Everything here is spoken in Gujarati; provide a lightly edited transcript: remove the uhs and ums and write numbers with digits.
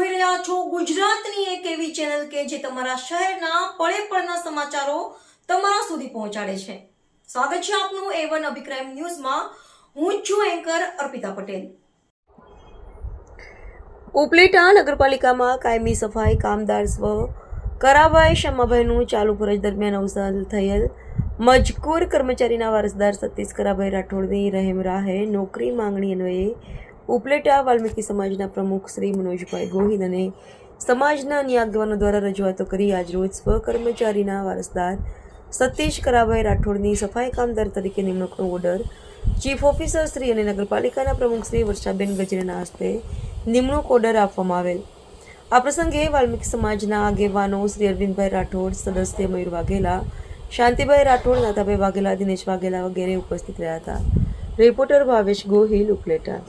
જોઈ રહ્યા છો ગુજરાતની એક એવી ચેનલ કે જે તમારા શહેરના પળે પળના સમાચારો તમારા સુધી પહોંચાડે છે। સ્વાગત છે આપનું A1 અભિક્રાઇમ ન્યૂઝમાં। હું છું એન્કર અર્પિતા પટેલ। ઉપલેટા નગરપાલિકામાં કાયમી સફાઈ કામદાર સ્વ કરાભાઈ શમાભાઈનું ચાલુ ફરજ દરમિયાન અવસાન થયેલ મજકૂર કર્મચારીના વારસદાર સતીશ કરાભાઈ રાઠોડની રહેમ રાહે નોકરી માંગણી અન્વયે ઉપલેટા વાલ્મીકી સમાજના પ્રમુખ શ્રી મનોજભાઈ ગોહિલ અને સમાજના અન્ય આગેવાનો દ્વારા રજૂઆતો કરી આજરોજ સ્વ કર્મચારીના વારસદાર સતીશ કરાભાઈ રાઠોડની સફાઈ કામદાર તરીકે નિમણૂકનો ઓર્ડર ચીફ ઓફિસર શ્રી અને નગરપાલિકાના પ્રમુખ શ્રી વર્ષાબેન ગજરેના હસ્તે નિમણૂક ઓર્ડર આપવામાં આવેલ। આ પ્રસંગે વાલ્મીકી સમાજના આગેવાનો શ્રી અરવિંદભાઈ રાઠોડ, સદસ્ય મયુર વાઘેલા, શાંતિભાઈ રાઠોડ, નાથાભાઈ વાઘેલા, દિનેશ વાઘેલા વગેરે ઉપસ્થિત રહ્યા હતા। રિપોર્ટર ભાવેશ ગોહિલ, ઉપલેટા।